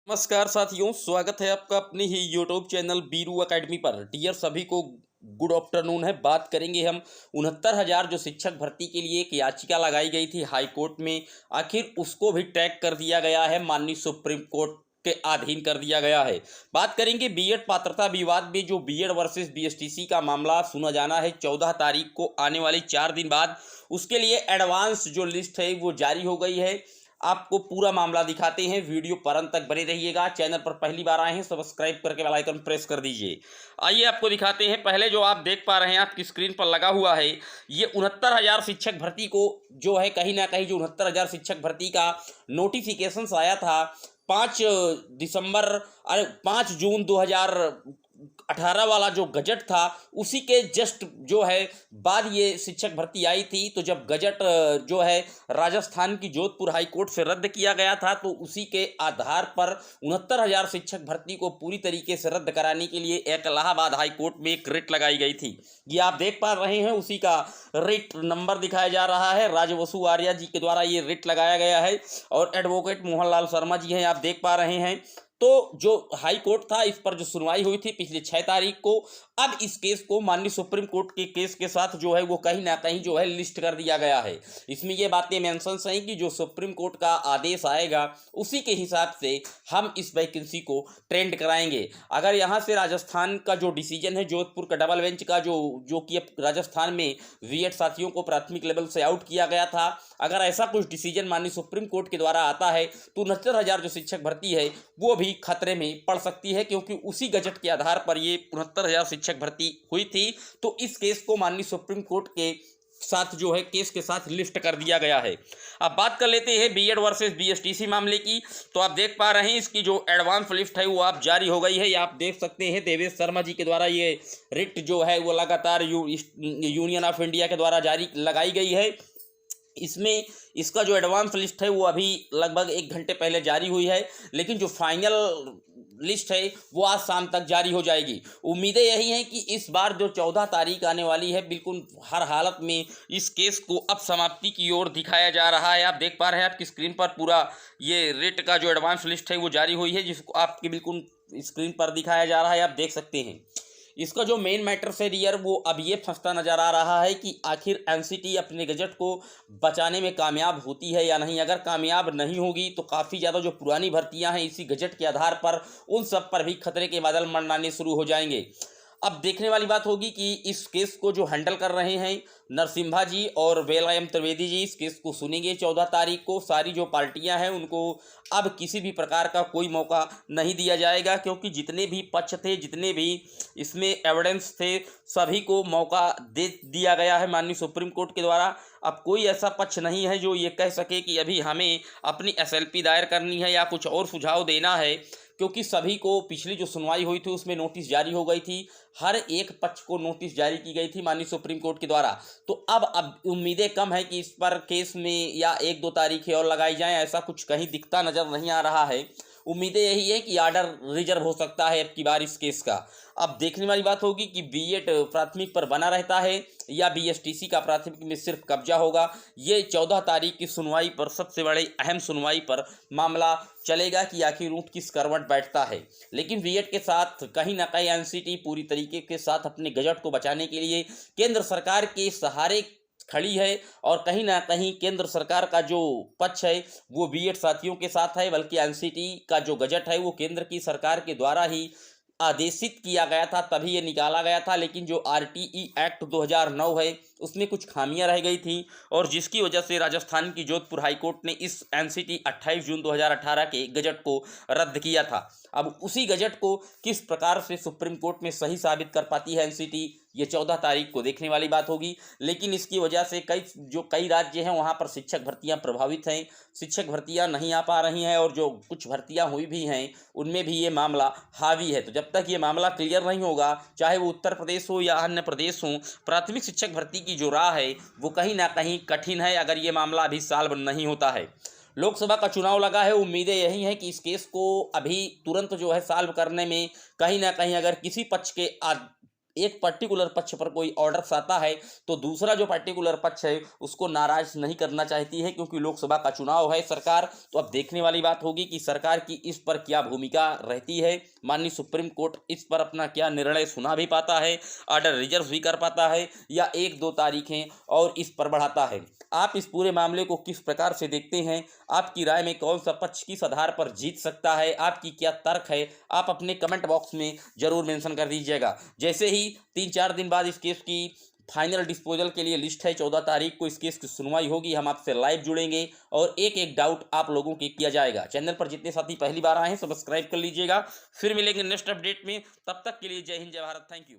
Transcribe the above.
नमस्कार साथियों, स्वागत है आपका अपने ही यूट्यूब चैनल बीरू एकेडमी पर। डियर सभी को गुड आफ्टरनून है। बात करेंगे हम 69,000 जो शिक्षक भर्ती के लिए एक याचिका लगाई गई थी हाई कोर्ट में, आखिर उसको भी ट्रैक कर दिया गया है, माननीय सुप्रीम कोर्ट के अधीन कर दिया गया है। बात करेंगे बीएड पात्रता विवाद में, जो बीएड वर्सेस बीएसटीसी का मामला सुना जाना है 14 तारीख को, आने वाली 4 दिन बाद। उसके लिए एडवांस जो लिस्ट है वो जारी हो गई है। आपको पूरा मामला दिखाते हैं, वीडियो पर अंत तक बने रहिएगा। चैनल पर पहली बार आए हैं, सब्सक्राइब करके बेल आइकन प्रेस कर दीजिए। आइए आपको दिखाते हैं। पहले जो आप देख पा रहे हैं, आपकी स्क्रीन पर लगा हुआ है, ये 69,000 शिक्षक भर्ती को जो है कहीं ना कहीं जो 69,000 शिक्षक भर्ती का नोटिफिकेशन आया था 5 दिसंबर, अरे 5 जून 2018 वाला जो गजट था, उसी के जस्ट जो है बाद ये शिक्षक भर्ती आई थी। तो जब गजट जो है राजस्थान की जोधपुर हाई कोर्ट से रद्द किया गया था, तो उसी के आधार पर 69,000 शिक्षक भर्ती को पूरी तरीके से रद्द कराने के लिए एक इलाहाबाद हाई कोर्ट में एक रिट लगाई गई थी। ये आप देख पा रहे हैं, उसी का रिट नंबर दिखाया जा रहा है। राजवसु आर्या जी के द्वारा ये रिट लगाया गया है और एडवोकेट मोहनलाल शर्मा जी हैं, आप देख पा रहे हैं। तो जो हाई कोर्ट था, इस पर जो सुनवाई हुई थी पिछले 6 तारीख को, अब इस केस को माननीय सुप्रीम कोर्ट के केस के साथ जो है वो कहीं ना कहीं जो है लिस्ट कर दिया गया है। इसमें ये बातें मेंशन हैं कि जो सुप्रीम कोर्ट का आदेश आएगा, उसी के हिसाब से हम इस वैकेंसी को ट्रेंड कराएंगे। अगर यहाँ से राजस्थान का जो डिसीजन है, जोधपुर का डबल बेंच का जो कि अब राजस्थान में बीएड साथियों को प्राथमिक लेवल से आउट किया गया था, अगर ऐसा कुछ डिसीजन माननीय सुप्रीम कोर्ट के द्वारा आता है, तो 69,000 जो शिक्षक भर्ती है वो भी खतरे में पड़ सकती है, क्योंकि उसी गजट के आधार पर ये 69,000 शिक्षक भर्ती हुई थी। तो इस केस को माननीय सुप्रीम कोर्ट के साथ जो है केस के साथ लिस्ट कर दिया गया है। अब बात कर लेते हैं बीएड वर्सेस बीएसटीसी मामले की। तो आप देख पा रहे हैं, इसकी जो एडवांस लिस्ट है वो आप जारी हो गई है। ये आप देख सकते हैं, देवेश शर्मा जी के द्वारा ये रिट जो है वो लगातार यूनियन ऑफ इंडिया के द्वारा जारी लगाई गई है। इसमें इसका जो एडवांस लिस्ट है वो अभी लगभग 1 घंटे पहले जारी हुई है, लेकिन जो फाइनल लिस्ट है वो आज शाम तक जारी हो जाएगी। उम्मीदें यही हैं कि इस बार जो 14 तारीख आने वाली है, बिल्कुल हर हालत में इस केस को अब समाप्ति की ओर दिखाया जा रहा है। आप देख पा रहे हैं, आपकी स्क्रीन पर पूरा ये रेट का जो एडवांस लिस्ट है वो जारी हुई है, जिसको आपकी बिल्कुल स्क्रीन पर दिखाया जा रहा है, आप देख सकते हैं। इसका जो मेन मैटर से डियर वो अब ये फंसता नजर आ रहा है कि आखिर एनसीटी अपने गजट को बचाने में कामयाब होती है या नहीं। अगर कामयाब नहीं होगी तो काफ़ी ज़्यादा जो पुरानी भर्तियां हैं इसी गजट के आधार पर, उन सब पर भी खतरे के बादल मंडराने शुरू हो जाएंगे। अब देखने वाली बात होगी कि इस केस को जो हैंडल कर रहे हैं नरसिम्हा जी और वेलायम त्रिवेदी जी, इस केस को सुनेंगे 14 तारीख को। सारी जो पार्टियां हैं उनको अब किसी भी प्रकार का कोई मौका नहीं दिया जाएगा, क्योंकि जितने भी पक्ष थे, जितने भी इसमें एविडेंस थे, सभी को मौका दे दिया गया है माननीय सुप्रीम कोर्ट के द्वारा। अब कोई ऐसा पक्ष नहीं है जो ये कह सके कि अभी हमें अपनी एसएलपी दायर करनी है या कुछ और सुझाव देना है, क्योंकि सभी को पिछली जो सुनवाई हुई थी उसमें नोटिस जारी हो गई थी। हर एक पक्ष को नोटिस जारी की गई थी माननीय सुप्रीम कोर्ट के द्वारा। तो अब उम्मीदें कम है कि इस पर केस में या 1-2 तारीखें और लगाई जाएं, ऐसा कुछ कहीं दिखता नजर नहीं आ रहा है। उम्मीदें यही है कि आर्डर रिजर्व हो सकता है अब की बार इस केस का। अब देखने वाली बात होगी कि बीएड प्राथमिक पर बना रहता है या बीएसटीसी का प्राथमिक में सिर्फ कब्जा होगा। ये 14 तारीख की सुनवाई पर, सबसे बड़ी अहम सुनवाई पर मामला चलेगा कि आखिर ऊँट किस करवट बैठता है। लेकिन बीएड के साथ कहीं ना कहीं एनसीटी पूरी तरीके के साथ अपने गजट को बचाने के लिए केंद्र सरकार के सहारे खड़ी है, और कहीं ना कहीं केंद्र सरकार का जो पक्ष है वो बीएड साथियों के साथ है। बल्कि एनसीटी का जो गजट है वो केंद्र की सरकार के द्वारा ही आदेशित किया गया था, तभी ये निकाला गया था। लेकिन जो आरटीई एक्ट 2009 है उसमें कुछ खामियां रह गई थी, और जिसकी वजह से राजस्थान की जोधपुर हाई कोर्ट ने इस एनसीटी 28 जून 2018 के गजट को रद्द किया था। अब उसी गजट को किस प्रकार से सुप्रीम कोर्ट में सही साबित कर पाती है एनसीटी, ये 14 तारीख को देखने वाली बात होगी। लेकिन इसकी वजह से कई राज्य हैं वहाँ पर शिक्षक भर्तियाँ प्रभावित हैं, शिक्षक भर्तियाँ नहीं आ पा रही हैं, और जो कुछ भर्तियाँ हुई भी हैं उनमें भी ये मामला हावी है। तो जब तक ये मामला क्लियर नहीं होगा, चाहे वो उत्तर प्रदेश हो या अन्य प्रदेश हो, प्राथमिक शिक्षक भर्ती की जो राह है वो कहीं ना कहीं कठिन है, अगर ये मामला अभी सॉल्व नहीं होता है। लोकसभा का चुनाव लगा है, उम्मीदें यही हैं कि इस केस को अभी तुरंत जो है सॉल्व करने में कहीं ना कहीं अगर किसी पक्ष के एक पर्टिकुलर पक्ष पर कोई ऑर्डर्स आता है तो दूसरा जो पर्टिकुलर पक्ष है उसको नाराज नहीं करना चाहती है, क्योंकि लोकसभा का चुनाव है। सरकार तो अब देखने वाली बात होगी कि सरकार की इस पर क्या भूमिका रहती है। माननीय सुप्रीम कोर्ट इस पर अपना क्या निर्णय सुना भी पाता है, ऑर्डर रिजर्व भी कर पाता है, या 1-2 तारीखें और इस पर बढ़ाता है। आप इस पूरे मामले को किस प्रकार से देखते हैं? आपकी राय में कौन सा पक्ष किस आधार पर जीत सकता है? आपकी क्या तर्क है? आप अपने कमेंट बॉक्स में जरूर मेंशन कर दीजिएगा। जैसे ही 3-4 दिन बाद इस केस की फाइनल डिस्पोजल के लिए लिस्ट है, 14 तारीख को इस केस की सुनवाई होगी। हम आपसे लाइव जुड़ेंगे और एक एक डाउट आप लोगों के किया जाएगा। चैनल पर जितने साथी पहली बार आए हैं सब्सक्राइब कर लीजिएगा। फिर मिलेंगे नेक्स्ट अपडेट में, तब तक के लिए जय हिंद जय भारत। Thank you.